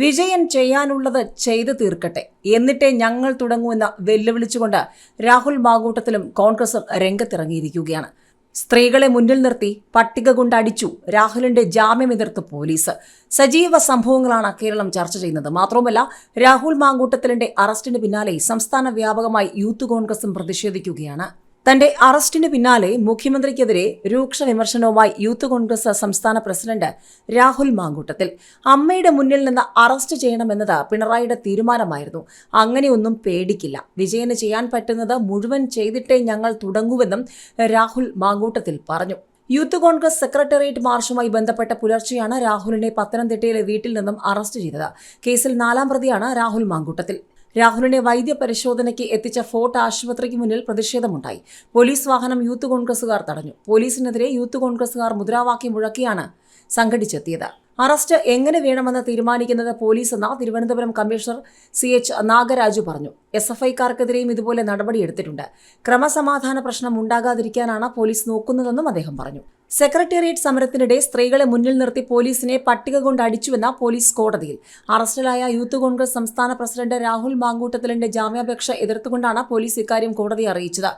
വിജയൻ ചെയ്യാനുള്ളത് ചെയ്തു തീർക്കട്ടെ, എന്നിട്ടേ ഞങ്ങൾ തുടങ്ങുമെന്ന് വെല്ലുവിളിച്ചുകൊണ്ട് രാഹുൽ മാങ്കൂട്ടത്തിലും കോൺഗ്രസും രംഗത്തിറങ്ങിയിരിക്കുകയാണ്. സ്ത്രീകളെ മുന്നിൽ നിർത്തി പട്ടിക കൊണ്ടടിച്ചു രാഹുലിന്റെ ജാമ്യം എതിർത്ത് പോലീസ്. സജീവ സംഭവങ്ങളാണ് കേരളം ചർച്ച ചെയ്യുന്നത്. മാത്രവുമല്ല, രാഹുൽ മാങ്കൂട്ടത്തിലിന്റെ അറസ്റ്റിന് പിന്നാലെ സംസ്ഥാന വ്യാപകമായി യൂത്ത് കോൺഗ്രസും പ്രതിഷേധിക്കുകയാണ്. തന്റെ അറസ്റ്റിന് പിന്നാലെ മുഖ്യമന്ത്രിക്കെതിരെ രൂക്ഷ വിമർശനവുമായി യൂത്ത് കോൺഗ്രസ് സംസ്ഥാന പ്രസിഡന്റ് രാഹുൽ മാങ്കൂട്ടത്തിൽ. അമ്മയുടെ മുന്നിൽ നിന്ന് അറസ്റ്റ് ചെയ്യണമെന്നത് പിണറായിയുടെ തീരുമാനമായിരുന്നു. അങ്ങനെയൊന്നും പേടിക്കില്ല. വിജയന് ചെയ്യാൻ പറ്റുന്നത് മുഴുവൻ ചെയ്തിട്ടേ ഞങ്ങൾ തുടങ്ങുവെന്നും രാഹുൽ മാങ്കൂട്ടത്തിൽ പറഞ്ഞു. യൂത്ത് കോൺഗ്രസ് സെക്രട്ടേറിയറ്റ് മാർച്ചുമായി ബന്ധപ്പെട്ട പുലർച്ചെയാണ് രാഹുലിനെ പത്തനംതിട്ടയിലെ വീട്ടിൽ നിന്നും അറസ്റ്റ് ചെയ്തത്. കേസിൽ 4ാം പ്രതിയാണ് രാഹുൽ മാങ്കൂട്ടത്തിൽ. രാഹുലിനെ വൈദ്യപരിശോധനയ്ക്ക് എത്തിച്ച ഫോർട്ട് ആശുപത്രിക്ക് മുന്നിൽ പ്രതിഷേധമുണ്ടായി. പോലീസ് വാഹനം യൂത്ത് കോൺഗ്രസുകാർ തടഞ്ഞു. പോലീസിനെതിരെ യൂത്ത് കോൺഗ്രസുകാർ മുദ്രാവാക്യം മുഴക്കിയാണ് സംഘടിച്ചെത്തിയത്. അറസ്റ്റ് എങ്ങനെ വേണമെന്ന് തീരുമാനിക്കുന്നത് പോലീസെന്ന് തിരുവനന്തപുരം കമ്മീഷണർ CH നാഗരാജു പറഞ്ഞു. SFIക്കാർക്കെതിരെയും ഇതുപോലെ നടപടിയെടുത്തിട്ടുണ്ട്. ക്രമസമാധാന പ്രശ്നം ഉണ്ടാകാതിരിക്കാനാണ് പോലീസ് നോക്കുന്നതെന്നും അദ്ദേഹം പറഞ്ഞു. സെക്രട്ടേറിയറ്റ് സമരത്തിനിടെ സ്ത്രീകളെ മുന്നിൽ നിർത്തി പോലീസിനെ പട്ടിക കൊണ്ട് അടിച്ചുവെന്ന പോലീസ് കോടതിയിൽ. അറസ്റ്റിലായ യൂത്ത് കോൺഗ്രസ് സംസ്ഥാന പ്രസിഡന്റ് രാഹുൽ മാങ്കൂട്ടത്തിലിന്റെ ജാമ്യാപേക്ഷ എതിർത്തുകൊണ്ടാണ് പോലീസ് ഇക്കാര്യം കോടതിയെ അറിയിച്ചത്.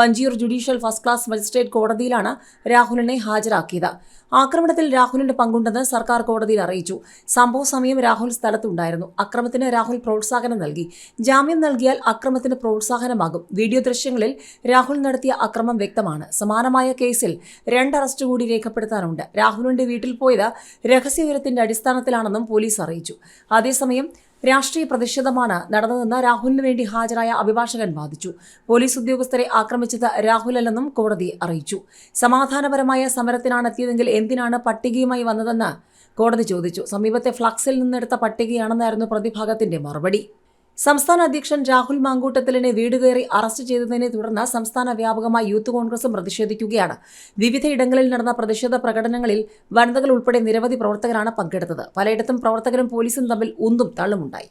Vanchiyoor judicial first class magistrate കോടതിയിലാണ് രാഹുലിനെ ഹാജരാക്കിയത്. ആക്രമണത്തിൽ രാഹുലിന്റെ പങ്കുണ്ടെന്ന് സർക്കാർ കോടതിയിൽ അറിയിച്ചു. സംഭവ സമയം രാഹുൽ സ്ഥലത്തുണ്ടായിരുന്നു. അക്രമത്തിന് രാഹുൽ പ്രോത്സാഹനം നൽകി. ജാമ്യം നൽകിയാൽ അക്രമത്തിന് പ്രോത്സാഹനമാകും. വീഡിയോ ദൃശ്യങ്ങളിൽ രാഹുൽ നടത്തിയ അക്രമം വ്യക്തമാണ്. സമാനമായ കേസിൽ 2 അറസ്റ്റ് കൂടി രേഖപ്പെടുത്താനുണ്ട്. രാഹുലിന്റെ വീട്ടിൽ പോയത് രഹസ്യവിവരത്തിന്റെ അടിസ്ഥാനത്തിലാണെന്നും പോലീസ് അറിയിച്ചു. അതേസമയം രാഷ്ട്രീയ പ്രതിഷേധമാണ് നടന്നതെന്ന് രാഹുലിന് വേണ്ടി ഹാജരായ അഭിഭാഷകൻ വാദിച്ചു. പോലീസ് ഉദ്യോഗസ്ഥരെ ആക്രമിച്ചത് രാഹുലല്ലെന്നും കോടതി അറിയിച്ചു. സമാധാനപരമായ സമരത്തിനാണ് എത്തിയതെങ്കിൽ എന്തിനാണ് പട്ടികയുമായി വന്നതെന്ന് കോടതി ചോദിച്ചു. സമീപത്തെ ഫ്ലക്സിൽ നിന്നെടുത്ത പട്ടികയാണെന്നായിരുന്നു പ്രതിഭാഗത്തിന്റെ മറുപടി. സംസ്ഥാന അധ്യക്ഷൻ രാഹുൽ മാങ്കൂട്ടത്തിലിനെ വീട് കയറി അറസ്റ്റ് ചെയ്തതിനെ തുടർന്ന് സംസ്ഥാന വ്യാപകമായി യൂത്ത് കോൺഗ്രസും പ്രതിഷേധിക്കുകയാണ്. വിവിധയിടങ്ങളിൽ നടന്ന പ്രതിഷേധ പ്രകടനങ്ങളിൽ വനിതകൾ ഉൾപ്പെടെ നിരവധി പ്രവർത്തകരാണ് പങ്കെടുത്തത്. പലയിടത്തും പ്രവർത്തകരും പോലീസും തമ്മിൽ ഉന്തും തള്ളുമുണ്ടായി.